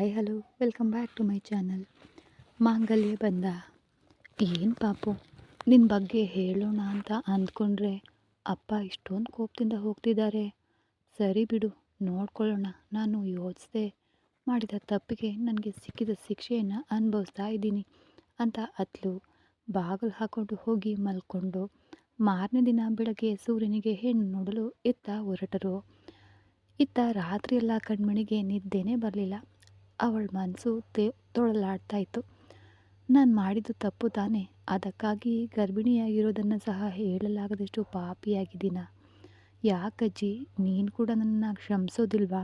Hi hello welcome back to my channel ಮಾಂಗಲ್ಯ ಬಂದ. ಏನು ಪಾಪು, ನಿನ್ನ ಬಗ್ಗೆ ಹೇಳೋಣ ಅಂತ ಅಂದ್ಕೊಂಡ್ರೆ ಅಪ್ಪ ಇಷ್ಟೊಂದು ಕೋಪದಿಂದ ಹೋಗ್ತಿದ್ದಾರೆ. ಸರಿ ಬಿಡು, ನೋಡ್ಕೊಳ್ಳೋಣ. ನಾನು ಯೋಚಿಸ್ದೆ ಮಾಡಿದ ತಪ್ಪಿಗೆ ನನಗೆ ಸಿಕ್ಕಿದ ಶಿಕ್ಷೆಯನ್ನು ಅನುಭವಿಸ್ತಾ ಇದ್ದೀನಿ ಅಂತ ಅತ್ಲು ಬಾಗಿಲು ಹಾಕ್ಕೊಂಡು ಹೋಗಿ ಮಲ್ಕೊಂಡು ಮಾರನೇ ದಿನ ಬೆಳಗ್ಗೆ ಸೂರ್ಯನಿಗೆ ಹೆಣ್ಣು ನೋಡಲು ಹೊರಟರು. ಇತ್ತ ರಾತ್ರಿಯೆಲ್ಲ ಕಣ್ಮಣಿಗೆ ನಿದ್ದೆನೇ ಬರಲಿಲ್ಲ. ಅವಳ ಮನಸ್ಸು ತೊಳಲಾಡ್ತಾ ಇತ್ತು. ನಾನು ಮಾಡಿದ್ದು ತಪ್ಪು ತಾನೇ, ಅದಕ್ಕಾಗಿ ಗರ್ಭಿಣಿಯಾಗಿರೋದನ್ನು ಸಹ ಹೇಳಲಾಗದಷ್ಟು ಪಾಪಿಯಾಗಿದ್ದೀನ. ಯಾಕಜ್ಜಿ, ನೀನು ಕೂಡ ನನ್ನನ್ನು ಕ್ಷಮಿಸೋದಿಲ್ವಾ?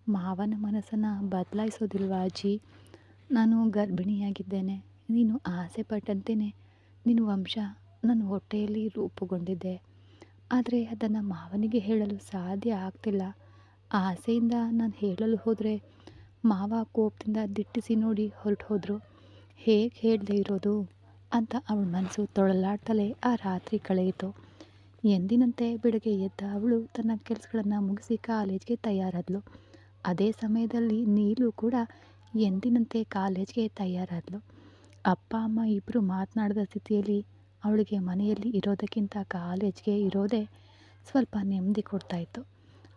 ಮಾವನ ಮನಸ್ಸನ್ನು ಬದಲಾಯಿಸೋದಿಲ್ವಾ ಅಜ್ಜಿ? ನಾನು ಗರ್ಭಿಣಿಯಾಗಿದ್ದೇನೆ. ನೀನು ಆಸೆ ಪಟ್ಟಂತೆಯೇ ನಿನ್ನ ವಂಶ ನನ್ನ ಹೊಟ್ಟೆಯಲ್ಲಿ ರೂಪುಗೊಂಡಿದ್ದೆ. ಆದರೆ ಅದನ್ನು ಮಾವನಿಗೆ ಹೇಳಲು ಸಾಧ್ಯ ಆಗ್ತಿಲ್ಲ. ಆಸೆಯಿಂದ ನಾನು ಹೇಳಲು ಹೋದರೆ ಮಾವ ಕೋಪದಿಂದ ದಿಟ್ಟಿಸಿ ನೋಡಿ ಹೊರಟು ಹೋದರು. ಹೇಗೆ ಹೇಳದೆ ಇರೋದು ಅಂತ ಅವಳ ಮನಸ್ಸು ತೊಳಲಾಡ್ತಲೇ ಆ ರಾತ್ರಿ ಕಳೆಯಿತು. ಎಂದಿನಂತೆ ಬೆಳಗ್ಗೆ ಎದ್ದ ಅವಳು ತನ್ನ ಕೆಲಸಗಳನ್ನು ಮುಗಿಸಿ ಕಾಲೇಜ್ಗೆ ತಯಾರಾದಳು. ಅದೇ ಸಮಯದಲ್ಲಿ ನೀಲು ಕೂಡ ಎಂದಿನಂತೆ ಕಾಲೇಜ್ಗೆ ತಯಾರಾದಳು. ಅಪ್ಪ ಅಮ್ಮ ಇಬ್ಬರು ಮಾತನಾಡಿದ ಸ್ಥಿತಿಯಲ್ಲಿ ಅವಳಿಗೆ ಮನೆಯಲ್ಲಿ ಇರೋದಕ್ಕಿಂತ ಕಾಲೇಜ್ಗೆ ಇರೋದೇ ಸ್ವಲ್ಪ ನೆಮ್ಮದಿ ಕೊಡ್ತಾಯಿತ್ತು.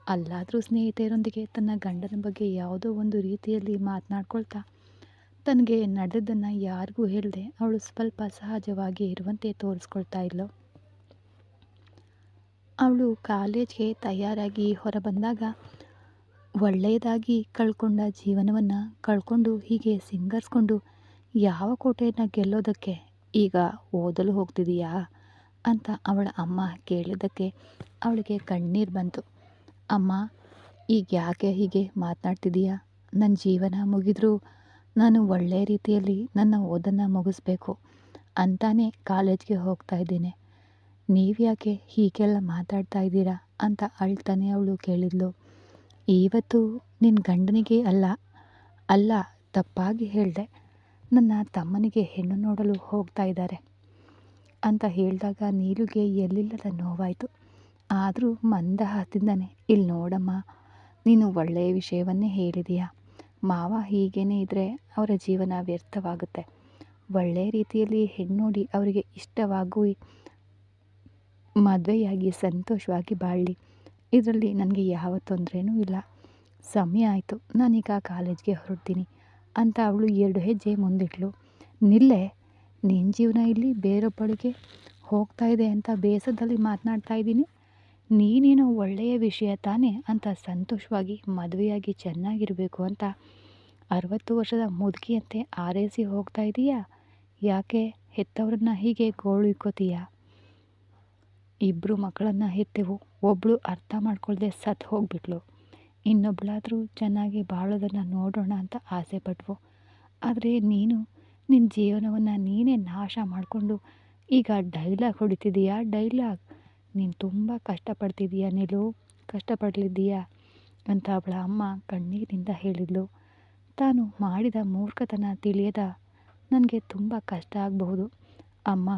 ಅಲ್ಲಾದರೂ ಸ್ನೇಹಿತೆಯರೊಂದಿಗೆ ತನ್ನ ಗಂಡನ ಬಗ್ಗೆ ಯಾವುದೋ ಒಂದು ರೀತಿಯಲ್ಲಿ ಮಾತನಾಡ್ಕೊಳ್ತಾ ತನಗೆ ನಡೆದದ್ದನ್ನು ಯಾರಿಗೂ ಹೇಳದೆ ಅವಳು ಸ್ವಲ್ಪ ಸಹಜವಾಗಿ ಇರುವಂತೆ ತೋರಿಸ್ಕೊಳ್ತಾ ಇದ್ಲು. ಅವಳು ಕಾಲೇಜ್ಗೆ ತಯಾರಾಗಿ ಹೊರಬಂದಾಗ ಒಳ್ಳೆಯದಾಗಿ ಕಳ್ಕೊಂಡ ಜೀವನವನ್ನು ಕಳ್ಕೊಂಡು ಹೀಗೆ ಸಿಂಗರಿಸ್ಕೊಂಡು ಯಾವ ಕೋಟೆಯನ್ನು ಗೆಲ್ಲೋದಕ್ಕೆ ಈಗ ಓದಲು ಹೋಗ್ತಿದೀಯಾ ಅಂತ ಅವಳ ಅಮ್ಮ ಕೇಳಿದ್ದಕ್ಕೆ ಅವಳಿಗೆ ಕಣ್ಣೀರು ಬಂತು. ಅಮ್ಮ, ಈಗ ಯಾಕೆ ಹೀಗೆ ಮಾತನಾಡ್ತಿದ್ದೀಯಾ? ನನ್ನ ಜೀವನ ಮುಗಿದ್ರೂ ನಾನು ಒಳ್ಳೆಯ ರೀತಿಯಲ್ಲಿ ನನ್ನ ಓದನ್ನು ಮುಗಿಸ್ಬೇಕು ಅಂತಾನೆ ಕಾಲೇಜ್ಗೆ ಹೋಗ್ತಾ ಇದ್ದೀನಿ. ನೀವು ಯಾಕೆ ಹೀಗೆಲ್ಲ ಮಾತಾಡ್ತಾ ಇದ್ದೀರಾ ಅಂತ ಅಳ್ತಾನೆ ಅವಳು ಕೇಳಿದ್ಲು. ಇವತ್ತು ನಿನ್ನ ಗಂಡನಿಗೆ ಅಲ್ಲ ತಪ್ಪಾಗಿ ಹೇಳಿದೆ. ನನ್ನ ತಮ್ಮನಿಗೆ ಹೆಣ್ಣು ನೋಡಲು ಹೋಗ್ತಾ ಇದ್ದಾರೆ ಅಂತ ಹೇಳಿದಾಗ ನೀಲುಗೆ ಎಲ್ಲಿಲ್ಲದ ನೋವಾಯಿತು. ಆದರೂ ಮಂದಹಾಸದಿಂದನೇ, ಇಲ್ಲಿ ನೋಡಮ್ಮ, ನೀನು ಒಳ್ಳೆಯ ವಿಷಯವನ್ನೇ ಹೇಳಿದೀಯಾ. ಮಾವ ಹೀಗೇನೇ ಇದ್ದರೆ ಅವರ ಜೀವನ ವ್ಯರ್ಥವಾಗುತ್ತೆ. ಒಳ್ಳೆಯ ರೀತಿಯಲ್ಲಿ ಹೆಣ್ಣು ನೋಡಿ ಅವರಿಗೆ ಇಷ್ಟವಾಗಿ ಮದುವೆಯಾಗಿ ಸಂತೋಷವಾಗಿ ಬಾಳಲಿ. ಇದರಲ್ಲಿ ನನಗೆ ಯಾವ ತೊಂದರೆನೂ ಇಲ್ಲ. ಸಮಯ ಆಯಿತು, ನಾನೀಗ ಕಾಲೇಜ್ಗೆ ಹೊರಡ್ತೀನಿ ಅಂತ ಅವಳು 2 ಹೆಜ್ಜೆ ಮುಂದಿಟ್ಲು. ನಿಲ್ಲೆ, ನಿನ್ನ ಜೀವನ ಇಲ್ಲಿ ಬೇರೊಬ್ಬಳಿಗೆ ಹೋಗ್ತಾ ಇದೆ ಅಂತ ಬೇಸರದಲ್ಲಿ ಮಾತನಾಡ್ತಾ ಇದ್ದೀನಿ. ನೀನೇನೋ ಒಳ್ಳೆಯ ವಿಷಯ ತಾನೇ ಅಂತ ಸಂತೋಷವಾಗಿ ಮದುವೆಯಾಗಿ ಚೆನ್ನಾಗಿರಬೇಕು ಅಂತ 60 ವರ್ಷದ ಮುದುಕಿಯಂತೆ ಆರೈಸಿ ಹೋಗ್ತಾ ಇದೀಯಾ? ಯಾಕೆ ಹೆತ್ತವರನ್ನ ಹೀಗೆ ಗೋಳು ಇಕ್ಕೋತೀಯಾ? ಇಬ್ಬರು ಮಕ್ಕಳನ್ನು ಹೆತ್ತೆವು. ಒಬ್ಬಳು ಅರ್ಥ ಮಾಡ್ಕೊಳ್ದೆ ಸತ್ತು ಹೋಗ್ಬಿಟ್ಲು. ಇನ್ನೊಬ್ಬಳಾದರೂ ಚೆನ್ನಾಗಿ ಬಾಳೋದನ್ನು ನೋಡೋಣ ಅಂತ ಆಸೆ ಪಟ್ವು. ಆದರೆ ನೀನು ನಿನ್ನ ಜೀವನವನ್ನು ನೀನೇ ನಾಶ ಮಾಡಿಕೊಂಡು ಈಗ ಡೈಲಾಗ್ ಹೊಡಿತಿದೀಯಾ? ಡೈಲಾಗ್. ನೀನು ತುಂಬ ಕಷ್ಟಪಡ್ತಿದ್ದೀಯಾ ನೀಲು, ಕಷ್ಟಪಡಲಿದ್ದೀಯಾ ಅಂತ ಅವಳ ಅಮ್ಮ ಕಣ್ಣೀರಿನಿಂದ ಹೇಳಿದ್ಲು. ತಾನು ಮಾಡಿದ ಮೂರ್ಖತನ ತಿಳಿಯದ ನನಗೆ ತುಂಬ ಕಷ್ಟ ಆಗಬಹುದು ಅಮ್ಮ,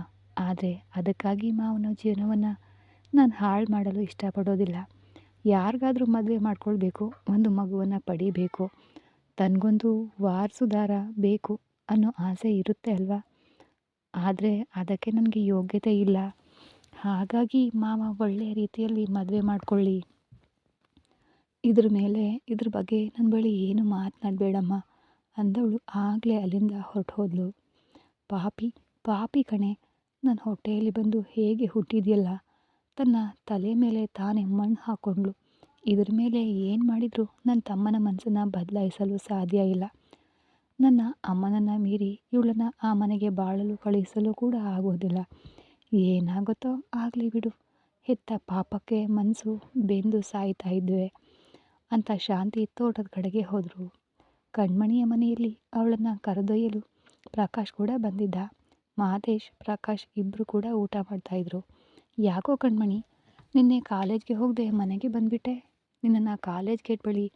ಆದರೆ ಅದಕ್ಕಾಗಿ ಮಾವನ ಜೀವನವನ್ನು ನಾನು ಹಾಳು ಮಾಡಲು ಇಷ್ಟಪಡೋದಿಲ್ಲ. ಯಾರಿಗಾದರೂ ಮದುವೆ ಮಾಡ್ಕೊಳ್ಬೇಕು, ಒಂದು ಮಗುವನ್ನು ಪಡಿಬೇಕು, ತನಗೊಂದು ವಾರಸುದಾರ ಬೇಕು ಅನ್ನೋ ಆಸೆ ಇರುತ್ತೆ ಅಲ್ವಾ? ಆದರೆ ಅದಕ್ಕೆ ನನಗೆ ಯೋಗ್ಯತೆ ಇಲ್ಲ. ಹಾಗಾಗಿ ಮಾವ ಒಳ್ಳೆಯ ರೀತಿಯಲ್ಲಿ ಮದುವೆ ಮಾಡ್ಕೊಳ್ಳಿ. ಇದ್ರ ಬಗ್ಗೆ ನನ್ನ ಬಳಿ ಏನು ಮಾತನಾಡಬೇಡಮ್ಮ ಅಂದವಳು ಆಗಲೇ ಅಲ್ಲಿಂದ ಹೊರಟು ಹೋದ್ಲು. ಪಾಪಿ ಕಣೆ, ನನ್ನ ಹೊಟ್ಟೆಯಲ್ಲಿ ಬಂದು ಹೇಗೆ ಹುಟ್ಟಿದೆಯಲ್ಲ, ತನ್ನ ತಲೆ ಮೇಲೆ ತಾನೇ ಮಣ್ಣು ಹಾಕ್ಕೊಂಡ್ಳು. ಇದ್ರ ಮೇಲೆ ಏನು ಮಾಡಿದರೂ ನನ್ನ ತಮ್ಮನ ಮನಸ್ಸನ್ನು ಬದಲಾಯಿಸಲು ಸಾಧ್ಯ ಇಲ್ಲ. ನನ್ನ ಅಮ್ಮನನ್ನು ಮೀರಿ ಇವಳನ್ನು ಆ ಮನೆಗೆ ಬಾಳಲು ಕಳುಹಿಸಲು ಕೂಡ ಆಗೋದಿಲ್ಲ. ಏನಾಗುತ್ತೋ ಆಗಲಿ ಬಿಡು, ಹೆತ್ತ ಪಾಪಕ್ಕೆ ಮನಸ್ಸು ಬೆಂದು ಸಾಯ್ತಾ ಇದ್ವೆ ಅಂತ ಶಾಂತಿ ತೋಟದ ಕಡೆಗೆ ಹೋದರು. ಕಣ್ಮಣಿಯ ಮನೆಯಲ್ಲಿ ಅವಳನ್ನು ಕರೆದೊಯ್ಯಲು ಪ್ರಕಾಶ್ ಕೂಡ ಬಂದಿದ್ದ. ಮಹದೇಶ್, ಪ್ರಕಾಶ್ ಇಬ್ಬರು ಕೂಡ ಊಟ ಮಾಡ್ತಾಯಿದ್ರು. ಯಾಕೋ ಕಣ್ಮಣಿ, ನಿನ್ನೆ ಕಾಲೇಜ್ಗೆ ಹೋಗದೆ ಮನೆಗೆ ಬಂದುಬಿಟ್ಟೆ? ನಿನ್ನನ್ನು ಕಾಲೇಜ್ ಗೇಟ್ ಬಳಿ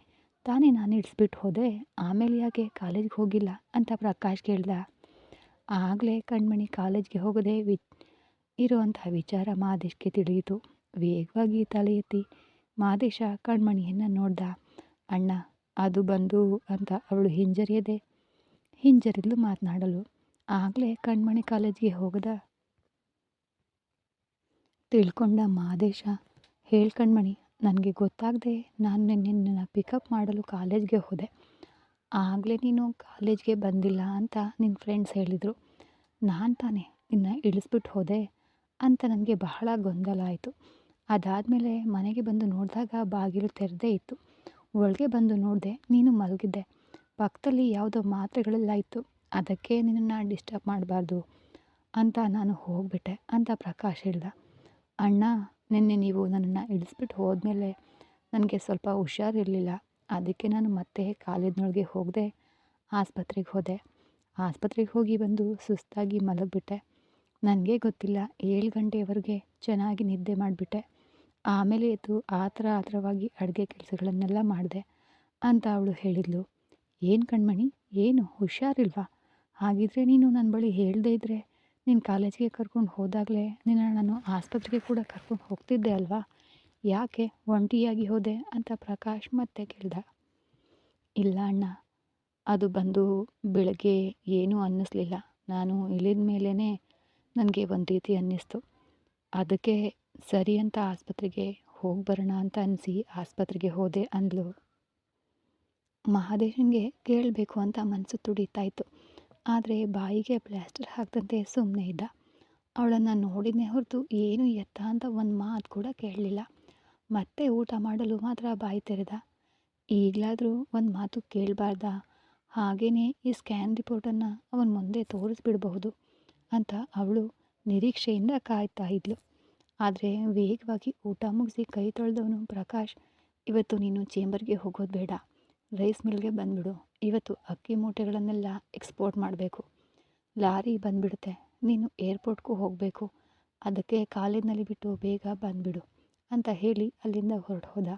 ತಾನೇ ನಾನು ಇಳಿಸ್ಬಿಟ್ಟು ಹೋದೆ, ಆಮೇಲೆ ಯಾಕೆ ಕಾಲೇಜ್ಗೆ ಹೋಗಿಲ್ಲ ಅಂತ ಪ್ರಕಾಶ್ ಕೇಳ್ದ. ಆಗಲೇ ಕಣ್ಮಣಿ ಕಾಲೇಜ್ಗೆ ಹೋಗದೆ ಇರುವಂತಹ ವಿಚಾರ ಮಹದೇಶ್ಗೆ ತಿಳಿಯಿತು. ವೇಗವಾಗಿ ತಲೆ ಎತ್ತಿ ಮಹದೇಶ ಕಣ್ಮಣಿಯನ್ನು ನೋಡ್ದ. ಅಣ್ಣ, ಅದು ಬಂದು ಅಂತ ಅವಳು ಹಿಂಜರಿದ್ಲು ಮಾತನಾಡಲು. ಆಗಲೇ ಕಣ್ಮಣಿ ಕಾಲೇಜಿಗೆ ಹೋಗದ ತಿಳ್ಕೊಂಡ ಮಹದೇಶ, ಹೇಳ್ ಕಣ್ಮಣಿ, ನನಗೆ ಗೊತ್ತಾಗದೆ ನಾನು ನಿನ್ನನ್ನು ಪಿಕಪ್ ಮಾಡಲು ಕಾಲೇಜ್ಗೆ ಹೋದೆ. ಆಗಲೇ ನೀನು ಕಾಲೇಜ್ಗೆ ಬಂದಿಲ್ಲ ಅಂತ ನಿನ್ನ ಫ್ರೆಂಡ್ಸ್ ಹೇಳಿದರು. ನಾನು ತಾನೇ ನಿನ್ನ ಇಳಿಸ್ಬಿಟ್ಟು ಹೋದೆ ಅಂತ ನನಗೆ ಬಹಳ ಗೊಂದಲ ಆಯಿತು. ಅದಾದಮೇಲೆ ಮನೆಗೆ ಬಂದು ನೋಡಿದಾಗ ಬಾಗಿಲು ತೆರೆದೇ ಇತ್ತು. ಒಳಗೆ ಬಂದು ನೋಡಿದೆ, ನೀನು ಮಲಗಿದ್ದೆ. ಪಕ್ಕದಲ್ಲಿ ಯಾವುದೋ ಮಾತ್ರೆಗಳೆಲ್ಲ ಇತ್ತು. ಅದಕ್ಕೆ ನಿನ್ನನ್ನು ಡಿಸ್ಟರ್ಬ್ ಮಾಡಬಾರ್ದು ಅಂತ ನಾನು ಹೋಗ್ಬಿಟ್ಟೆ ಅಂತ ಪ್ರಕಾಶ್ ಹೇಳ್ದ. ಅಣ್ಣ, ನಿನ್ನೆ ನೀವು ನನ್ನನ್ನು ಇಳಿಸ್ಬಿಟ್ಟು ಹೋದ್ಮೇಲೆ ನನಗೆ ಸ್ವಲ್ಪ ಹುಷಾರಿರಲಿಲ್ಲ. ಅದಕ್ಕೆ ನಾನು ಮತ್ತೆ ಕಾಲೇಜಿನೊಳಗೆ ಹೋಗದೆ ಆಸ್ಪತ್ರೆಗೆ ಹೋದೆ. ಆಸ್ಪತ್ರೆಗೆ ಹೋಗಿ ಬಂದು ಸುಸ್ತಾಗಿ ಮಲಗಿಬಿಟ್ಟೆ. ನನಗೆ ಗೊತ್ತಿಲ್ಲ 7 ಗಂಟೆಯವರೆಗೆ ಚೆನ್ನಾಗಿ ನಿದ್ದೆ ಮಾಡಿಬಿಟ್ಟೆ. ಆಮೇಲೆ ಎದ್ದು ಆತರವಾಗಿ ಅಡುಗೆ ಕೆಲಸಗಳನ್ನೆಲ್ಲ ಮಾಡಿದೆ ಅಂತ ಅವಳು ಹೇಳಿದ್ಲು. ಏನು ಕಣ್ಮಣಿ, ಏನು ಹುಷಾರಿಲ್ವಾ? ಹಾಗಿದ್ರೆ ನೀನು ನನ್ನ ಬಳಿ ಹೇಳದೇ ಇದ್ದರೆ ನೀನು ಕಾಲೇಜಿಗೆ ಕರ್ಕೊಂಡು ಹೋದಾಗಲೇ ನಿನ್ನ ನಾನು ಆಸ್ಪತ್ರೆಗೆ ಕೂಡ ಕರ್ಕೊಂಡು ಹೋಗ್ತಿದ್ದೆ ಅಲ್ವಾ? ಯಾಕೆ ಒಂಟಿಯಾಗಿ ಹೋದೆ ಅಂತ ಪ್ರಕಾಶ್ ಮತ್ತೆ ಕೇಳ್ದ. ಇಲ್ಲ ಅಣ್ಣ, ಅದು ಬಂದು ಬೆಳಗ್ಗೆ ಏನೂ ಅನ್ನಿಸ್ಲಿಲ್ಲ. ನಾನು ಇಳಿದ ಮೇಲೇ ನನಗೆ ಒಂದು ರೀತಿ ಅನ್ನಿಸ್ತು. ಅದಕ್ಕೆ ಸರಿ ಅಂತ ಆಸ್ಪತ್ರೆಗೆ ಹೋಗಿ ಬರೋಣ ಅಂತ ಅನಿಸಿ ಆಸ್ಪತ್ರೆಗೆ ಹೋದೆ ಅಂದ್ಲು. ಮಹದೇಶನಿಗೆ ಕೇಳಬೇಕು ಅಂತ ಮನಸ್ಸು ತುಡಿತಾ ಇತ್ತು. ಆದರೆ ಬಾಯಿಗೆ ಪ್ಲಾಸ್ಟರ್ ಹಾಕ್ದಂತೆ ಸುಮ್ಮನೆ ಇದ್ದ. ಅವಳನ್ನು ನೋಡಿದ್ನೇ ಹೊರತು ಏನು ಎತ್ತ ಅಂತ ಒಂದು ಮಾತು ಕೂಡ ಕೇಳಲಿಲ್ಲ. ಮತ್ತೆ ಊಟ ಮಾಡಲು ಮಾತ್ರ ಬಾಯಿ ತೆರೆದ. ಈಗಲಾದರೂ ಒಂದು ಮಾತು ಕೇಳಬಾರ್ದಾ? ಹಾಗೆಯೇ ಈ ಸ್ಕ್ಯಾನ್ ರಿಪೋರ್ಟನ್ನು ಅವನ ಮುಂದೆ ತೋರಿಸ್ಬಿಡಬಹುದು ಅಂತ ಅವಳು ನಿರೀಕ್ಷೆಯಿಂದ ಕಾಯ್ತಾ ಇದ್ಲು. ಆದರೆ ವೇಗವಾಗಿ ಊಟ ಮುಗಿಸಿ ಕೈ ತೊಳೆದವನು ಪ್ರಕಾಶ್, ಇವತ್ತು ನೀನು ಚೇಂಬರ್ಗೆ ಹೋಗೋದು ಬೇಡ, ರೈಸ್ ಮಿಲ್ಗೆ ಬಂದುಬಿಡು. ಇವತ್ತು ಅಕ್ಕಿ ಮೂಟೆಗಳನ್ನೆಲ್ಲ ಎಕ್ಸ್ಪೋರ್ಟ್ ಮಾಡಬೇಕು. ಲಾರಿ ಬಂದುಬಿಡುತ್ತೆ. ನೀನು ಏರ್ಪೋರ್ಟ್ಗೂ ಹೋಗಬೇಕು. ಅದಕ್ಕೆ ಕಾಲೇಜಿನಲ್ಲಿ ಬಿಟ್ಟು ಬೇಗ ಬಂದುಬಿಡು ಅಂತ ಹೇಳಿ ಅಲ್ಲಿಂದ ಹೊರಟು ಹೋದ.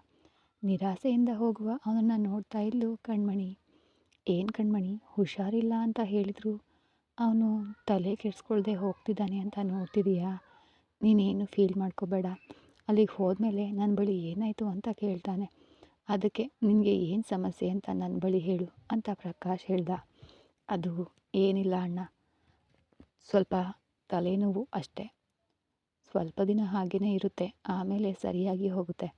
ನಿರಾಸೆಯಿಂದ ಹೋಗುವ ಅವನನ್ನು ನೋಡ್ತಾ ಇದ್ಲು ಕಣ್ಮಣಿ. ಏನು ಕಣ್ಮಣಿ, ಹುಷಾರಿಲ್ಲ ಅಂತ ಹೇಳಿದ್ರು ಅವನು ತಲೆ ಕೆಡಿಸ್ಕೊಳ್ದೆ ಹೋಗ್ತಿದ್ದಾನೆ ಅಂತ ನೋಡ್ತಿದ್ದೀಯಾ? ನೀನೇನು ಫೀಲ್ ಮಾಡ್ಕೋಬೇಡ. ಅಲ್ಲಿಗೆ ಹೋದ್ಮೇಲೆ ನನ್ನ ಬಳಿ ಏನಾಯಿತು ಅಂತ ಕೇಳ್ತಾನೆ. ಅದಕ್ಕೆ ನಿನಗೆ ಏನು ಸಮಸ್ಯೆ ಅಂತ ನನ್ನ ಬಳಿ ಹೇಳು ಅಂತ ಪ್ರಕಾಶ್ ಹೇಳ್ದ. ಅದು ಏನಿಲ್ಲ ಅಣ್ಣ, ಸ್ವಲ್ಪ ತಲೆನೋವು ಅಷ್ಟೇ. ಸ್ವಲ್ಪ ದಿನ ಹಾಗೇ ಇರುತ್ತೆ, ಆಮೇಲೆ ಸರಿಯಾಗಿ ಹೋಗುತ್ತೆ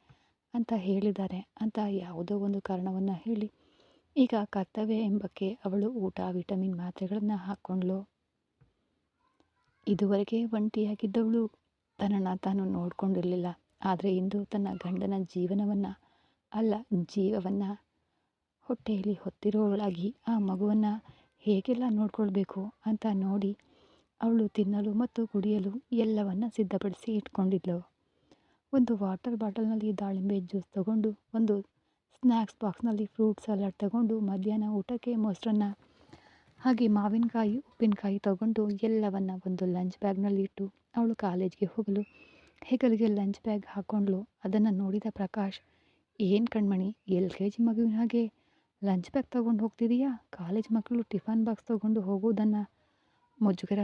ಅಂತ ಹೇಳಿದ್ದಾರೆ ಅಂತ ಯಾವುದೋ ಒಂದು ಕಾರಣವನ್ನು ಹೇಳಿ ಈಗ ಕರ್ತವ್ಯ ಎಂಬಕ್ಕೆ ಅವಳು ಊಟ ವಿಟಮಿನ್ ಮಾತ್ರೆಗಳನ್ನು ಹಾಕ್ಕೊಂಡ್ಳು. ಇದುವರೆಗೆ ಒಂಟಿಯಾಗಿದ್ದವಳು ತನ್ನನ್ನು ತಾನು ನೋಡ್ಕೊಂಡಿರಲಿಲ್ಲ. ಆದರೆ ಇಂದು ತನ್ನ ಗಂಡನ ಜೀವವನ್ನು ಹೊಟ್ಟೆಯಲ್ಲಿ ಹೊತ್ತಿರೋಳಾಗಿ ಆ ಮಗುವನ್ನು ಹೇಗೆಲ್ಲ ನೋಡ್ಕೊಳ್ಬೇಕು ಅಂತ ನೋಡಿ ಅವಳು ತಿನ್ನಲು ಮತ್ತು ಕುಡಿಯಲು ಎಲ್ಲವನ್ನು ಸಿದ್ಧಪಡಿಸಿ ಇಟ್ಕೊಂಡಿದ್ಳು. ಒಂದು ವಾಟರ್ ಬಾಟಲ್ನಲ್ಲಿ ದಾಳಿಂಬೆ ಜ್ಯೂಸ್ ತಗೊಂಡು, ಒಂದು ಸ್ನ್ಯಾಕ್ಸ್ ಬಾಕ್ಸ್ನಲ್ಲಿ ಫ್ರೂಟ್ ಸಲಾಡ್ ತಗೊಂಡು, ಮಧ್ಯಾಹ್ನ ಊಟಕ್ಕೆ ಮೊಸರನ್ನ ಹಾಗೆ ಮಾವಿನಕಾಯಿ ಉಪ್ಪಿನಕಾಯಿ ತಗೊಂಡು ಎಲ್ಲವನ್ನು ಒಂದು ಲಂಚ್ ಬ್ಯಾಗ್ನಲ್ಲಿ ಇಟ್ಟು ಅವಳು ಕಾಲೇಜ್ಗೆ ಹೋಗಲು ಹೆಗಲಿಗೆ ಲಂಚ್ ಬ್ಯಾಗ್ ಹಾಕ್ಕೊಂಡ್ಳು. ಅದನ್ನು ನೋಡಿದ ಪ್ರಕಾಶ್, ಏನು ಕಣ್ಮಣಿ, LKG ಮಗುವಿನ ಹಾಗೆ ಲಂಚ್ ಬ್ಯಾಗ್ ತೊಗೊಂಡು ಹೋಗ್ತಿದೀಯಾ? ಕಾಲೇಜ್ ಮಕ್ಕಳು ಟಿಫನ್ ಬಾಕ್ಸ್ ತೊಗೊಂಡು ಹೋಗೋದನ್ನು ಮುಜುಗರ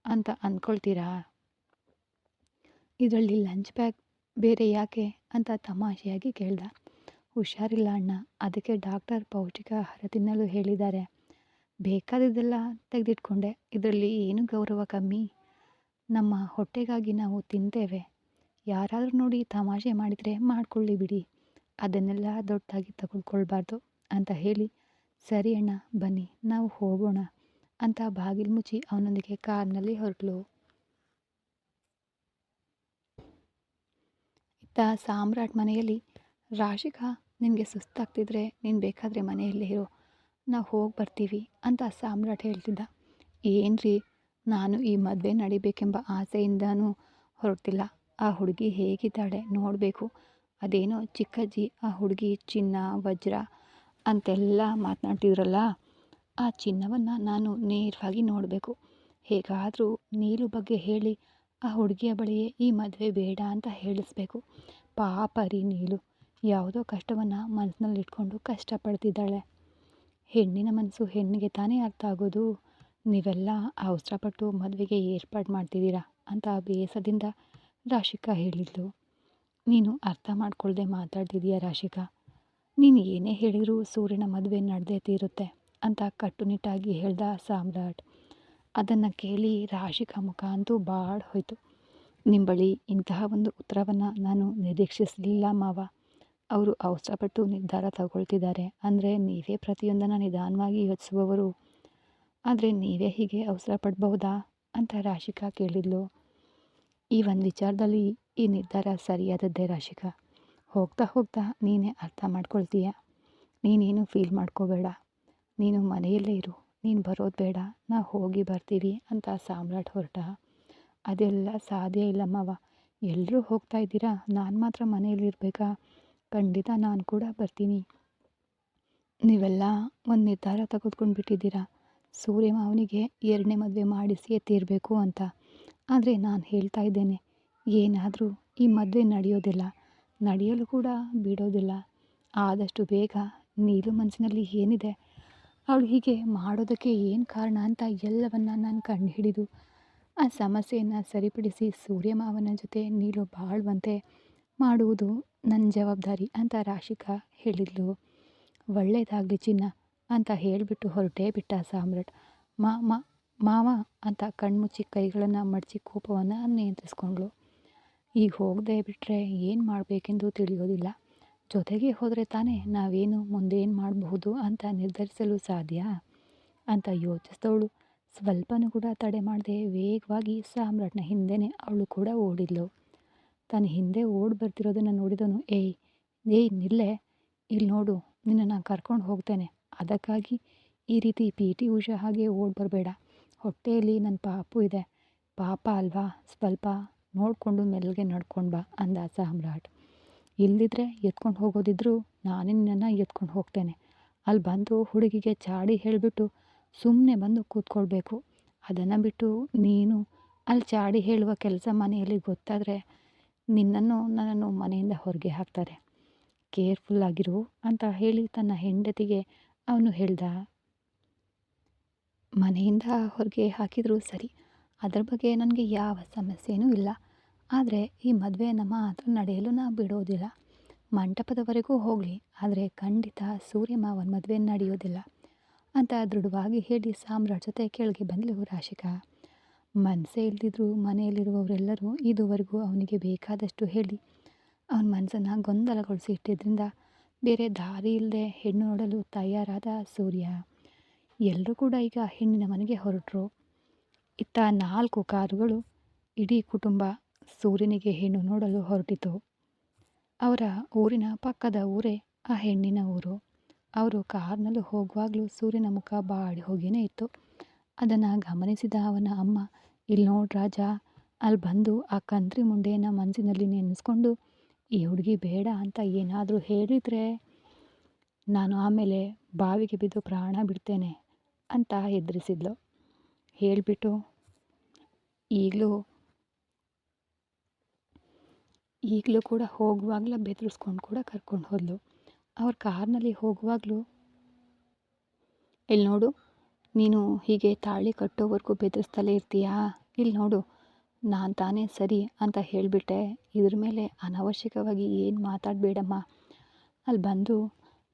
ಅಂತ ಅಂದ್ಕೊಳ್ತೀರಾ? ಇದರಲ್ಲಿ ಲಂಚ್ ಬ್ಯಾಗ್ ಬೇರೆ ಯಾಕೆ ಅಂತ ತಮಾಷೆಯಾಗಿ ಕೇಳ್ದ. ಹುಷಾರಿಲ್ಲ ಅಣ್ಣ, ಅದಕ್ಕೆ ಡಾಕ್ಟರ್ ಪೌಷ್ಟಿಕ ಆಹಾರ ತಿನ್ನಲು ಹೇಳಿದ್ದಾರೆ. ಬೇಕಾದದ್ದೆಲ್ಲ ತೆಗೆದಿಟ್ಕೊಂಡೆ. ಇದರಲ್ಲಿ ಏನು ಗೌರವ ಕಮ್ಮಿ? ನಮ್ಮ ಹೊಟ್ಟೆಗಾಗಿ ನಾವು ತಿಂತೇವೆ. ಯಾರಾದರೂ ನೋಡಿ ತಮಾಷೆ ಮಾಡಿದರೆ ಮಾಡ್ಕೊಳ್ಳಿ ಬಿಡಿ, ಅದನ್ನೆಲ್ಲ ದೊಡ್ಡದಾಗಿ ತಗೊಳ್ಕೊಳ್ಬಾರ್ದು ಅಂತ ಹೇಳಿ, ಸರಿ ಅಣ್ಣ ಬನ್ನಿ ನಾವು ಹೋಗೋಣ ಅಂತ ಬಾಗಿಲು ಮುಚ್ಚಿ ಅವನೊಂದಿಗೆ ಕಾರ್ನಲ್ಲಿ ಹೊರಟಳು. ಇತ್ತ ಸಾಮ್ರಾಟ್ ಮನೆಯಲ್ಲಿ, ರಾಶಿಕಾ, ನಿನಗೆ ಸುಸ್ತಾಗ್ತಿದ್ರೆ ನೀನು ಬೇಕಾದರೆ ಮನೆಯಲ್ಲೇ ಇರೋ, ನಾವು ಹೋಗಿ ಬರ್ತೀವಿ ಅಂತ ಸಾಮ್ರಾಟ್ ಹೇಳ್ತಿದ್ದ. ಏನ್ರಿ, ನಾನು ಈ ಮದುವೆ ನಡಿಬೇಕೆಂಬ ಆಸೆಯಿಂದನೂ ಹೊರಟಿಲ್ಲ. ಆ ಹುಡುಗಿ ಹೇಗಿದ್ದಾಳೆ ನೋಡಬೇಕು. ಅದೇನೋ ಚಿಕ್ಕಜ್ಜಿ ಆ ಹುಡುಗಿ ಚಿನ್ನ ವಜ್ರ ಅಂತೆಲ್ಲ ಮಾತನಾಡ್ತಿದ್ರಲ್ಲ, ಆ ಚಿನ್ನವನ್ನು ನಾನು ನೇರವಾಗಿ ನೋಡಬೇಕು. ಹೇಗಾದರೂ ನೀಲು ಬಗ್ಗೆ ಹೇಳಿ ಆ ಹುಡುಗಿಯ ಬಳಿಯೇ ಈ ಮದುವೆ ಬೇಡ ಅಂತ ಹೇಳಿಸ್ಬೇಕು. ಪಾಪ ರೀ ನೀಲು, ಯಾವುದೋ ಕಷ್ಟವನ್ನು ಮನಸ್ಸಿನಲ್ಲಿಟ್ಕೊಂಡು ಕಷ್ಟಪಡ್ತಿದ್ದಾಳೆ. ಹೆಣ್ಣಿನ ಮನಸ್ಸು ಹೆಣ್ಣಿಗೆ ತಾನೇ ಅರ್ಥ ಆಗೋದು. ನೀವೆಲ್ಲ ಅವಸರಪಟ್ಟು ಮದುವೆಗೆ ಏರ್ಪಾಡು ಮಾಡ್ತಿದ್ದೀರಾ ಅಂತ ಬೇಸರದಿಂದ ರಾಶಿಕಾ ಹೇಳಿದ್ಲು. ನೀನು ಅರ್ಥ ಮಾಡ್ಕೊಳ್ದೆ ಮಾತಾಡ್ತಿದ್ದೀಯ ರಾಶಿಕಾ. ನೀನು ಏನೇ ಹೇಳಿದರೂ ಸೂರ್ಯನ ಮದುವೆ ನಡೆದೇ ತೀರುತ್ತೆ ಅಂತ ಕಟ್ಟುನಿಟ್ಟಾಗಿ ಹೇಳ್ದ ಸಾಮ್ರಾಟ್. ಅದನ್ನು ಕೇಳಿ ರಾಶಿಕಾ ಮುಖ ಅಂತೂ ಬಾಡ್ ಹೋಯಿತು. ನಿಮ್ಮ ಬಳಿ ಇಂತಹ ಒಂದು ಉತ್ತರವನ್ನು ನಾನು ನಿರೀಕ್ಷಿಸಲಿಲ್ಲ ಮಾವ. ಅವರು ಅವಸರಪಟ್ಟು ನಿರ್ಧಾರ ತಗೊಳ್ತಿದ್ದಾರೆ ಅಂದರೆ ನೀವೇ ಪ್ರತಿಯೊಂದನ್ನು ನಿಧಾನವಾಗಿ ಯೋಚಿಸುವವರು. ಆದರೆ ನೀವೇ ಹೀಗೆ ಅವಸರ ಪಡಬಹುದಾ ಅಂತ ರಾಶಿಕಾ ಕೇಳಿದ್ಲು. ಈ ಒಂದು ವಿಚಾರದಲ್ಲಿ ಈ ನಿರ್ಧಾರ ಸರಿಯಾದದ್ದೇ ರಾಶಿಕಾ. ಹೋಗ್ತಾ ಹೋಗ್ತಾ ನೀನೇ ಅರ್ಥ ಮಾಡ್ಕೊಳ್ತೀಯ. ನೀನೇನು ಫೀಲ್ ಮಾಡ್ಕೋಬೇಡ. ನೀನು ಮನೆಯಲ್ಲೇ ಇರು. ನೀನು ಬರೋದು ಬೇಡ. ನಾವು ಹೋಗಿ ಬರ್ತೀವಿ ಅಂತ ಸಾಮ್ರಾಟ್ ಹೊರಟ. ಅದೆಲ್ಲ ಸಾಧ್ಯ ಇಲ್ಲ ಮಾವ. ಎಲ್ಲರೂ ಹೋಗ್ತಾ ಇದ್ದೀರಾ, ನಾನು ಮಾತ್ರ ಮನೆಯಲ್ಲಿರಬೇಕಾ? ಖಂಡಿತ ನಾನು ಕೂಡ ಬರ್ತೀನಿ. ನೀವೆಲ್ಲ ಒಂದು ನಿರ್ಧಾರ ತೆಗೆದುಕೊಂಡು ಬಿಟ್ಟಿದ್ದೀರಾ, ಸೂರ್ಯ ಮಾವನಿಗೆ 2ನೇ ಮದುವೆ ಮಾಡಿಸಿಯೇ ತೀರಬೇಕು ಅಂತ. ಆದರೆ ನಾನು ಹೇಳ್ತಾ ಇದ್ದೇನೆ, ಏನಾದರೂ ಈ ಮದುವೆ ನಡೆಯೋದಿಲ್ಲ, ನಡೆಯಲು ಕೂಡ ಬಿಡೋದಿಲ್ಲ. ಆದಷ್ಟು ಬೇಗ ನೀಲು ಮನಸ್ಸಿನಲ್ಲಿ ಏನಿದೆ, ಅವಳು ಹೀಗೆ ಮಾಡೋದಕ್ಕೆ ಏನು ಕಾರಣ ಅಂತ ಎಲ್ಲವನ್ನು ನಾನು ಕಂಡುಹಿಡಿದು ಆ ಸಮಸ್ಯೆಯನ್ನು ಸರಿಪಡಿಸಿ ಸೂರ್ಯ ಮಾವನ ಜೊತೆ ನೀಲು ಬಾಳುವಂತೆ ಮಾಡುವುದು ನನ್ನ ಜವಾಬ್ದಾರಿ ಅಂತ ರಾಶಿಕಾ ಹೇಳಿದ್ಲು. ಒಳ್ಳೆಯದಾಗಲಿ ಚಿನ್ನ ಅಂತ ಹೇಳಿಬಿಟ್ಟು ಹೊರಟೇ ಬಿಟ್ಟ ಸಾಮ್ರಾಟ್. ಮಾವ ಅಂತ ಕಣ್ಮುಚ್ಚಿ ಕೈಗಳನ್ನು ಮಡಚಿ ಕೋಪವನ್ನು ನಿಯಂತ್ರಿಸ್ಕೊಂಡ್ಳು. ಈಗ ಹೋಗದೆ ಬಿಟ್ಟರೆ ಏನು ಮಾಡಬೇಕೆಂದು ತಿಳಿಯೋದಿಲ್ಲ. ಜೊತೆಗೆ ಹೋದರೆ ತಾನೇ ನಾವೇನು ಮುಂದೇನು ಮಾಡಬಹುದು ಅಂತ ನಿರ್ಧರಿಸಲು ಸಾಧ್ಯ ಅಂತ ಯೋಚಿಸಿದವಳು ಸ್ವಲ್ಪನೂ ಕೂಡ ತಡೆ ಮಾಡದೆ ವೇಗವಾಗಿ ಸಾಮ್ರಾಟ್ನ ಹಿಂದೆನೇ ಅವಳು ಕೂಡ ಓಡಿದ್ಲು. ತನ್ನ ಹಿಂದೆ ಓಡಿ ಬರ್ತಿರೋದನ್ನು ನೋಡಿದವನು, ಏಯ್ ನಿಲ್ಲೆ, ಇಲ್ಲಿ ನೋಡು, ನಿನ್ನನ್ನು ಕರ್ಕೊಂಡು ಹೋಗ್ತೇನೆ. ಅದಕ್ಕಾಗಿ ಈ ರೀತಿ PT ಉಷಾ ಹಾಗೆ ಓಡಿ ಬರಬೇಡ. ಹೊಟ್ಟೆಯಲ್ಲಿ ನನ್ನ ಪಾಪು ಇದೆ. ಪಾಪ ಅಲ್ವಾ, ಸ್ವಲ್ಪ ನೋಡಿಕೊಂಡು ಮೆಲ್ಲಗೆ ನಡ್ಕೊಂಡು ಬಾ ಅಂದ ಸಾಮ್ರಾಟ್. ಇಲ್ಲದಿದ್ದರೆ ಎತ್ಕೊಂಡು ಹೋಗೋದಿದ್ರು ನಾನೇ ನಿನ್ನನ್ನು ಎತ್ಕೊಂಡು ಹೋಗ್ತೇನೆ. ಅಲ್ಲಿ ಬಂದು ಹುಡುಗಿಗೆ ಚಾಡಿ ಹೇಳಿಬಿಟ್ಟು ಸುಮ್ಮನೆ ಬಂದು ಕೂತ್ಕೊಳ್ಬೇಕು. ಅದನ್ನು ಬಿಟ್ಟು ನೀನು ಅಲ್ಲಿ ಚಾಡಿ ಹೇಳುವ ಕೆಲಸ ಮನೆಯಲ್ಲಿ ಗೊತ್ತಾದರೆ ನನ್ನನ್ನು ಮನೆಯಿಂದ ಹೊರಗೆ ಹಾಕ್ತಾರೆ. ಕೇರ್ಫುಲ್ಲಾಗಿರು ಅಂತ ಹೇಳಿ ತನ್ನ ಹೆಂಡತಿಗೆ ಅವನು ಹೇಳ್ದ. ಮನೆಯಿಂದ ಹೊರಗೆ ಹಾಕಿದರೂ ಸರಿ, ಅದರ ಬಗ್ಗೆ ನನಗೆ ಯಾವ ಸಮಸ್ಯೆನೂ ಇಲ್ಲ. ಆದರೆ ಈ ಮದುವೆಯನ್ನು ಮಾತ್ರ ನಡೆಯಲು ನಾವು ಬಿಡೋದಿಲ್ಲ. ಮಂಟಪದವರೆಗೂ ಹೋಗಲಿ, ಆದರೆ ಖಂಡಿತ ಸೂರ್ಯ ಮಾವನ ಮದುವೆ ನಡೆಯೋದಿಲ್ಲ ಅಂತ ದೃಢವಾಗಿ ಹೇಳಿ ಸಾಮ್ರಾಟ್ ಜೊತೆ ಕೆಳಗೆ ಬಂದಳು ರಾಶಿಕಾ. ಮನಸ್ಸೇ ಇಲ್ದಿದ್ರು ಮನೆಯಲ್ಲಿರುವವರೆಲ್ಲರೂ ಇದುವರೆಗೂ ಅವನಿಗೆ ಬೇಕಾದಷ್ಟು ಹೇಳಿ ಅವನ ಮನಸ್ಸನ್ನು ಗೊಂದಲಗೊಳಿಸಿ ಇಟ್ಟಿದ್ದರಿಂದ ಬೇರೆ ದಾರಿ ಇಲ್ಲದೆ ಹೆಣ್ಣು ನೋಡಲು ತಯಾರಾದ ಸೂರ್ಯ. ಎಲ್ಲರೂ ಕೂಡ ಈಗ ಹೆಣ್ಣಿನ ಮನೆಗೆ ಹೊರಟರು. ಇತ್ತ 4 ಕಾರುಗಳು, ಇಡೀ ಕುಟುಂಬ ಸೂರ್ಯನಿಗೆ ಹೆಣ್ಣು ನೋಡಲು ಹೊರಟಿತು. ಅವರ ಊರಿನ ಪಕ್ಕದ ಊರೇ ಆ ಹೆಣ್ಣಿನ ಊರು. ಅವರು ಕಾರ್ನಲ್ಲೂ ಹೋಗುವಾಗಲೂ ಸೂರ್ಯನ ಮುಖ ಬಾಡಿ ಹೋಗಿಯೇ ಇತ್ತು. ಅದನ್ನು ಗಮನಿಸಿದ ಅವನ ಅಮ್ಮ, ಇಲ್ಲಿ ನೋಡು ರಾಜ, ಅಲ್ಲಿ ಬಂದು ಆ ಕಂತ್ರಿ ಮುಂಡೆಯನ್ನು ಮನಸ್ಸಿನಲ್ಲಿ ನೆನೆಸ್ಕೊಂಡು ಈ ಹುಡುಗಿ ಬೇಡ ಅಂತ ಏನಾದರೂ ಹೇಳಿದರೆ ನಾನು ಆಮೇಲೆ ಬಾವಿಗೆ ಬಿದ್ದು ಪ್ರಾಣ ಬಿಡ್ತೇನೆ ಅಂತ ಹೆದರಿಸಿದ್ಲು. ಹೇಳಿಬಿಟ್ಟು ಈಗಲೂ ಕೂಡ ಹೋಗುವಾಗಲೂ ಬೆದರಿಸ್ಕೊಂಡು ಕೂಡ ಕರ್ಕೊಂಡು ಹೋದ್ಲು. ಅವ್ರ ಕಾರ್ನಲ್ಲಿ ಹೋಗುವಾಗಲೂ, ಇಲ್ಲಿ ನೋಡು, ನೀನು ಹೀಗೆ ತಾಳಿ ಕಟ್ಟೋವರೆಗೂ ಬೆದರಿಸ್ತಲೇ ಇರ್ತೀಯಾ? ಇಲ್ಲಿ ನೋಡು, ನಾನು ತಾನೇ ಸರಿ ಅಂತ ಹೇಳಿಬಿಟ್ಟೆ. ಇದ್ರ ಮೇಲೆ ಅನವಶ್ಯಕವಾಗಿ ಏನು ಮಾತಾಡಬೇಡಮ್ಮ. ಅಲ್ಲಿ ಬಂದು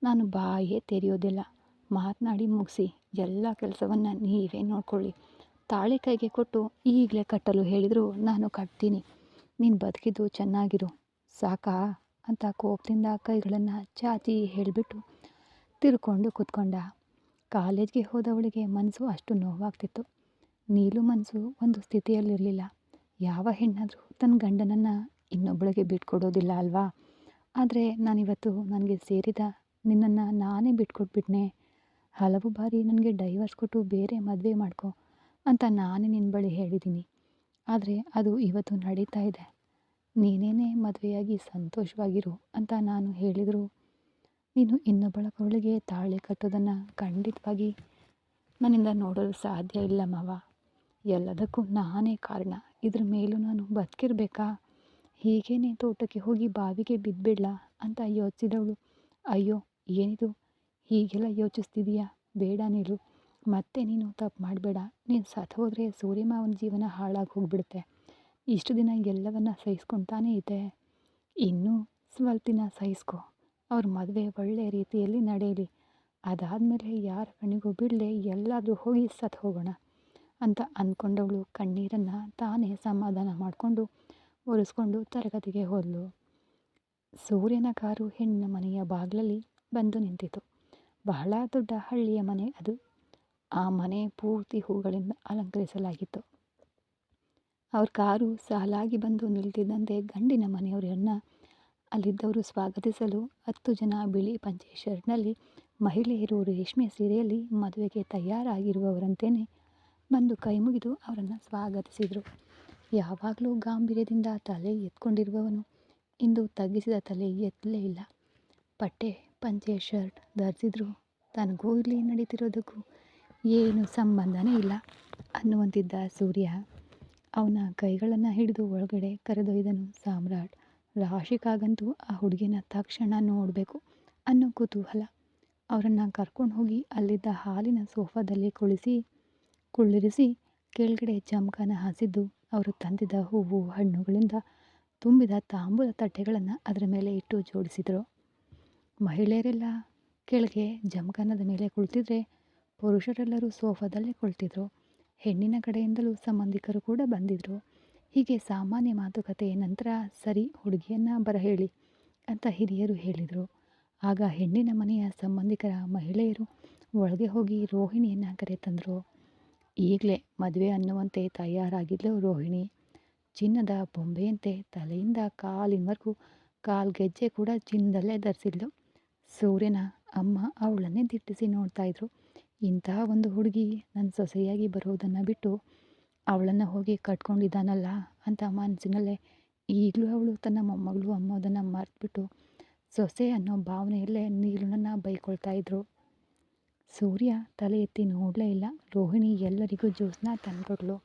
ನಾನು ಬಾಯೇ ತೆರೆಯೋದಿಲ್ಲ. ಮಾತನಾಡಿ ಮುಗಿಸಿ ಎಲ್ಲ ಕೆಲಸವನ್ನು ನೀವೇ ನೋಡ್ಕೊಳ್ಳಿ. ತಾಳಿ ಕೈಗೆ ಕೊಟ್ಟು ಈಗಲೇ ಕಟ್ಟಲು ಹೇಳಿದರೂ ನಾನು ಕಟ್ತೀನಿ. ನೀನು ಬದುಕಿದ್ದು ಚೆನ್ನಾಗಿರು, ಸಾಕಾ ಅಂತ ಕೋಪದಿಂದ ಕೈಗಳನ್ನು ಚಾಚಿ ಹೇಳಿಬಿಟ್ಟು ತಿರ್ಕೊಂಡು ಕೂತ್ಕೊಂಡ. ಕಾಲೇಜ್ಗೆ ಹೋದವಳಿಗೆ ಮನಸ್ಸು ಅಷ್ಟು ನೋವಾಗ್ತಿತ್ತು. ನೀಲು ಮನಸ್ಸು ಒಂದು ಸ್ಥಿತಿಯಲ್ಲಿರಲಿಲ್ಲ. ಯಾವ ಹೆಣ್ಣಾದರೂ ತನ್ನ ಗಂಡನನ್ನು ಇನ್ನೊಬ್ಬಳಿಗೆ ಬಿಟ್ಕೊಡೋದಿಲ್ಲ ಅಲ್ವಾ? ಆದರೆ ನಾನಿವತ್ತು ನನಗೆ ಸೇರಿದ ನಿನ್ನನ್ನು ನಾನೇ ಬಿಟ್ಕೊಟ್ಬಿಟ್ನೆ. ಹಲವು ಬಾರಿ ನನಗೆ ಡೈವರ್ಸ್ ಕೊಟ್ಟು ಬೇರೆ ಮದುವೆ ಮಾಡ್ಕೊ ಅಂತ ನಾನೇ ನಿನ್ನ ಬಳಿ ಹೇಳಿದ್ದೀನಿ. ಆದರೆ ಅದು ಇವತ್ತು ನಡೀತಾ ಇದೆ. ನೀನೇನೇ ಮದುವೆಯಾಗಿ ಸಂತೋಷವಾಗಿರು ಅಂತ ನಾನು ಹೇಳಿದರು ನೀನು ಇನ್ನೊಬ್ಬಳ ಕೊರಳಿಗೆ ತಾಳಿ ಕಟ್ಟೋದನ್ನು ಖಂಡಿತವಾಗಿ ನನ್ನಿಂದ ನೋಡಲು ಸಾಧ್ಯ ಇಲ್ಲ ಮಾವ. ಎಲ್ಲದಕ್ಕೂ ನಾನೇ ಕಾರಣ. ಇದ್ರ ಮೇಲೂ ನಾನು ಬದುಕಿರ್ಬೇಕಾ? ಹೀಗೇನೆ ತೋಟಕ್ಕೆ ಹೋಗಿ ಬಾವಿಗೆ ಬಿದ್ದುಬಿಡ್ಲಾ ಅಂತ ಯೋಚಿಸಿದವಳು, ಅಯ್ಯೋ ಏನಿದು, ಹೀಗೆಲ್ಲ ಯೋಚಿಸ್ತಿದೀಯಾ? ಬೇಡ ನೀಲು, ಮತ್ತೆ ನೀನು ತಪ್ಪು ಮಾಡಬೇಡ. ನೀನು ಸತ್ತು ಹೋದರೆ ಸೂರ್ಯ ಮಾವನ ಜೀವನ ಹಾಳಾಗಿ ಹೋಗಿಬಿಡುತ್ತೆ. ಇಷ್ಟು ದಿನ ಎಲ್ಲವನ್ನ ಸಹಿಸ್ಕೊತಾನೇ ಇದೆ, ಇನ್ನೂ ಸ್ವಲ್ಪ ದಿನ ಸಹಿಸ್ಕೊ. ಅವ್ರ ಮದುವೆ ಒಳ್ಳೆ ರೀತಿಯಲ್ಲಿ ನಡೆಯಲಿ, ಅದಾದಮೇಲೆ ಯಾರ ಕಣ್ಣಿಗೂ ಬೀಳದೆ ಎಲ್ಲಾದರೂ ಹೋಗಿ ಸತ್ತು ಹೋಗೋಣ ಅಂತ ಅಂದ್ಕೊಂಡವಳು ಕಣ್ಣೀರನ್ನು ತಾನೇ ಸಮಾಧಾನ ಮಾಡಿಕೊಂಡು ಒರೆಸ್ಕೊಂಡು ತರಗತಿಗೆ ಹೋದಳು. ಸೂರ್ಯನ ಕಾರು ಹೆಣ್ಣಿನ ಮನೆಯ ಬಾಗಿಲಲ್ಲಿ ಬಂದು ನಿಂತಿತು. ಬಹಳ ದೊಡ್ಡ ಹಳ್ಳಿಯ ಮನೆ ಅದು. ಆ ಮನೆ ಪೂರ್ತಿ ಹೂಗಳಿಂದ ಅಲಂಕರಿಸಲಾಗಿತ್ತು. ಅವ್ರ ಕಾರು ಸಾಲಾಗಿ ಬಂದು ನಿಲ್ತಿದ್ದಂತೆ ಗಂಡಿನ ಮನೆಯವರನ್ನು ಅಲ್ಲಿದ್ದವರು ಸ್ವಾಗತಿಸಲು 10 ಜನ ಬಿಳಿ ಪಂಚೆ ಶರ್ಟ್ನಲ್ಲಿ ಮಹಿಳೆಯರು ರೇಷ್ಮೆ ಸೀರೆಯಲ್ಲಿ ಮದುವೆಗೆ ತಯಾರಾಗಿರುವವರಂತೆಯೇ ಬಂದು ಕೈ ಮುಗಿದು ಅವರನ್ನು ಸ್ವಾಗತಿಸಿದರು. ಯಾವಾಗಲೂ ಗಾಂಭೀರ್ಯದಿಂದ ತಲೆ ಎತ್ಕೊಂಡಿರುವವನು ಇಂದು ತಗ್ಗಿಸಿದ ತಲೆ ಎತ್ತಲೇ ಇಲ್ಲ. ಪಟ್ಟೆ ಪಂಚೆ ಶರ್ಟ್ ಧರಿಸಿದ್ರು ತನಗೂ ಇಲ್ಲಿ ನಡೀತಿರೋದಕ್ಕೂ ಏನು ಸಂಬಂಧನೇ ಇಲ್ಲ ಅನ್ನುವಂತಿದ್ದ ಸೂರ್ಯ ಅವನ ಕೈಗಳನ್ನು ಹಿಡಿದು ಒಳಗಡೆ ಕರೆದೊಯ್ದನು. ಸಾಮ್ರಾಟ್ ರಾಶಿಕಾಗಂತೂ ಆ ಹುಡುಗಿನ ತಕ್ಷಣ ನೋಡಬೇಕು ಅನ್ನೋ ಕುತೂಹಲ. ಅವರನ್ನು ಕರ್ಕೊಂಡು ಹೋಗಿ ಅಲ್ಲಿದ್ದ ಹಾಲಿನ ಸೋಫಾದಲ್ಲಿ ಕುಳ್ಳಿರಿಸಿ ಕೆಳಗಡೆ ಜಮಖಾನ ಹಾಸಿದ್ದು ಅವರು ತಂದಿದ್ದ ಹೂವು ಹಣ್ಣುಗಳಿಂದ ತುಂಬಿದ ತಾಂಬೂಲ ತಟ್ಟೆಗಳನ್ನು ಅದರ ಮೇಲೆ ಇಟ್ಟು ಜೋಡಿಸಿದರು. ಮಹಿಳೆಯರೆಲ್ಲ ಕೆಳಗೆ ಜಮಖಾನದ ಮೇಲೆ ಕುಳಿತಿದ್ರೆ ಪುರುಷರೆಲ್ಲರೂ ಸೋಫಾದಲ್ಲೇ ಕುಳಿತಿದ್ರು. ಹೆಣ್ಣಿನ ಕಡೆಯಿಂದಲೂ ಸಂಬಂಧಿಕರು ಕೂಡ ಬಂದಿದ್ದರು. ಹೀಗೆ ಸಾಮಾನ್ಯ ಮಾತುಕತೆಯ ನಂತರ ಸರಿ ಹುಡುಗಿಯನ್ನು ಬರಹೇಳಿ ಅಂತ ಹಿರಿಯರು ಹೇಳಿದರು. ಆಗ ಹೆಣ್ಣಿನ ಮನೆಯ ಸಂಬಂಧಿಕರ ಮಹಿಳೆಯರು ಒಳಗೆ ಹೋಗಿ ರೋಹಿಣಿಯನ್ನು ಕರೆತಂದರು. ಈಗಲೇ ಮದುವೆ ಅನ್ನುವಂತೆ ತಯಾರಾಗಿದ್ಲು ರೋಹಿಣಿ. ಚಿನ್ನದ ಬೊಂಬೆಯಂತೆ ತಲೆಯಿಂದ ಕಾಲಿನವರೆಗೂ ಕಾಲ್ಗೆಜ್ಜೆ ಕೂಡ ಚಿನ್ನದಲ್ಲೇ ಧರಿಸಿದ್ಲು. ಸೂರ್ಯನ ಅಮ್ಮ ಅವಳನ್ನೇ ದಿಟ್ಟಿಸಿ ನೋಡ್ತಾಯಿದ್ರು. ಇಂತಹ ಒಂದು ಹುಡುಗಿ ನನ್ನ ಸೊಸೆಯಾಗಿ ಬರೋದನ್ನು ಬಿಟ್ಟು ಅವಳನ್ನು ಹೋಗಿ ಕಟ್ಕೊಂಡಿದ್ದಾನಲ್ಲ ಅಂತ ಮನಸ್ಸಿನಲ್ಲೇ ಈಗಲೂ ಅವಳು ತನ್ನ ಮೊಮ್ಮಗಳು ಅನ್ನೋದನ್ನು ಮರೆತುಬಿಟ್ಟು ಸೊಸೆ ಅನ್ನೋ ಭಾವನೆಯಲ್ಲೇ ನೀಲುನನ್ನು ಬೈಕೊಳ್ತಾ ಇದ್ರು. ಸೂರ್ಯ ತಲೆ ಎತ್ತಿ ನೋಡಲೇ ಇಲ್ಲ. ರೋಹಿಣಿ ಎಲ್ಲರಿಗೂ ಜ್ಯೂಸನ್ನ ತಂದುಕೊಟ್ಲು.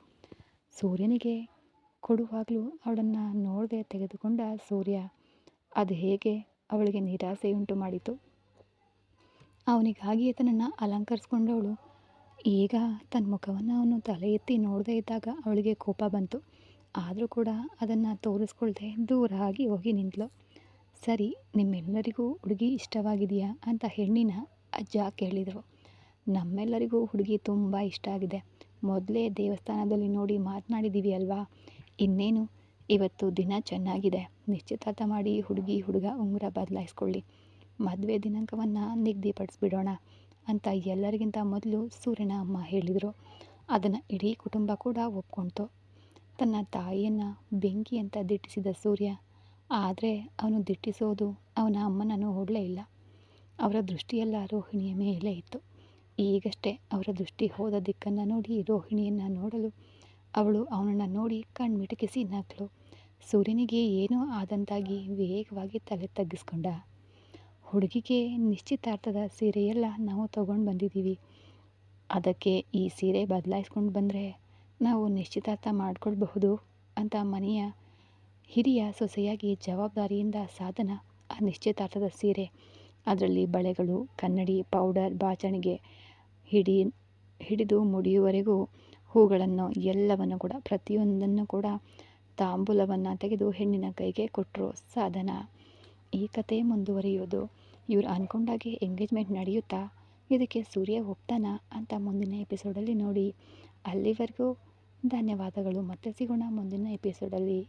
ಸೂರ್ಯನಿಗೆ ಕೊಡುವಾಗಲೂ ಅವಳನ್ನು ನೋಡದೆ ತೆಗೆದುಕೊಂಡ ಸೂರ್ಯ ಅದು ಹೇಗೆ ಅವಳಿಗೆ ನಿರಾಸೆಯುಂಟು ಮಾಡಿತು. ಅವನಿಗಾಗಿಯೇ ತನ್ನನ್ನು ಅಲಂಕರಿಸ್ಕೊಂಡವಳು ಈಗ ತನ್ನ ಮುಖವನ್ನು ಅವನು ತಲೆ ಎತ್ತಿ ನೋಡದೇ ಇದ್ದಾಗ ಅವಳಿಗೆ ಕೋಪ ಬಂತು. ಆದರೂ ಕೂಡ ಅದನ್ನು ತೋರಿಸ್ಕೊಳ್ದೆ ದೂರ ಆಗಿ ಹೋಗಿ ನಿಂತಳು. ಸರಿ, ನಿಮ್ಮೆಲ್ಲರಿಗೂ ಹುಡುಗಿ ಇಷ್ಟವಾಗಿದೆಯಾ ಅಂತ ಹೆಣ್ಣಿನ ಅಜ್ಜ ಕೇಳಿದರು. ನಮ್ಮೆಲ್ಲರಿಗೂ ಹುಡುಗಿ ತುಂಬ ಇಷ್ಟ ಆಗಿದೆ. ಮೊದಲೇ ದೇವಸ್ಥಾನದಲ್ಲಿ ನೋಡಿ ಮಾತನಾಡಿದ್ದೀವಿ ಅಲ್ವಾ, ಇನ್ನೇನು ಇವತ್ತು ದಿನ ಚೆನ್ನಾಗಿದೆ. ನಿಶ್ಚಿತಾರ್ಥ ಮಾಡಿ ಹುಡುಗಿ ಹುಡುಗ ಉಂಗುರ ಬದಲಾಯಿಸ್ಕೊಳ್ಳಿ, ಮದುವೆ ದಿನಾಂಕವನ್ನು ನಿಗದಿಪಡಿಸ್ಬಿಡೋಣ ಅಂತ ಎಲ್ಲರಿಗಿಂತ ಮೊದಲು ಸೂರ್ಯನ ಅಮ್ಮ ಹೇಳಿದರು. ಅದನ್ನು ಇಡೀ ಕುಟುಂಬ ಕೂಡ ಒಪ್ಕೊಳ್ತು. ತನ್ನ ತಾಯಿಯನ್ನು ಬೆಂಕಿ ಅಂತ ದಿಟ್ಟಿಸಿದ ಸೂರ್ಯ ಆದರೆ ಅವನು ದಿಟ್ಟಿಸೋದು ಅವನ ಅಮ್ಮನ ನೋಡಲೇ ಇಲ್ಲ. ಅವರ ದೃಷ್ಟಿಯೆಲ್ಲ ರೋಹಿಣಿಯ ಮೇಲೆ ಇತ್ತು. ಈಗಷ್ಟೇ ಅವರ ದೃಷ್ಟಿ ಹೋದ ದಿಕ್ಕನ್ನು ನೋಡಿ ರೋಹಿಣಿಯನ್ನು ನೋಡಲು ಅವಳು ಅವನನ್ನು ನೋಡಿ ಕಣ್ಮಿಟಕಿಸಿ ನಕ್ಕಳು. ಸೂರ್ಯನಿಗೆ ಏನೋ ಆದಂತಾಗಿ ವೇಗವಾಗಿ ತಲೆ ತಗ್ಗಿಸ್ಕೊಂಡ. ಹುಡುಗಿಗೆ ನಿಶ್ಚಿತಾರ್ಥದ ಸೀರೆಯೆಲ್ಲ ನಾವು ತೊಗೊಂಡು ಬಂದಿದ್ದೀವಿ. ಅದಕ್ಕೆ ಈ ಸೀರೆ ಬದಲಾಯಿಸ್ಕೊಂಡು ಬಂದರೆ ನಾವು ನಿಶ್ಚಿತಾರ್ಥ ಮಾಡಿಕೊಳ್ಬಹುದು ಅಂತ ಮನೆಯ ಹಿರಿಯ ಸೊಸೆಯಾಗಿ ಜವಾಬ್ದಾರಿಯಿಂದ ಸಾಧನ ಆ ನಿಶ್ಚಿತಾರ್ಥದ ಸೀರೆ, ಅದರಲ್ಲಿ ಬಳೆಗಳು, ಕನ್ನಡಿ, ಪೌಡರ್, ಬಾಚಣಿಗೆ ಹಿಡಿದು ಮುಡಿಯುವವರೆಗೂ ಹೂಗಳನ್ನು ಎಲ್ಲವನ್ನು ಕೂಡ ಪ್ರತಿಯೊಂದನ್ನು ಕೂಡ ತಾಂಬೂಲವನ್ನು ತೆಗೆದು ಹೆಣ್ಣಿನ ಕೈಗೆ ಕೊಟ್ಟರು ಸಾಧನ. ಈ ಕತೆ ಮುಂದುವರಿಯೋದು. ಇವರು ಅಂದ್ಕೊಂಡಾಗೆ ಎಂಗೇಜ್ಮೆಂಟ್ ನಡೆಯುತ್ತಾ ಇದಕ್ಕೆ ಸೂರ್ಯ ಒಪ್ತಾನ ಅಂತ ಮುಂದಿನ ಎಪಿಸೋಡಲ್ಲಿ ನೋಡಿ. ಅಲ್ಲಿವರೆಗೂ ಧನ್ಯವಾದಗಳು. ಮತ್ತೆ ಸಿಗೋಣ ಮುಂದಿನ ಎಪಿಸೋಡಲ್ಲಿ.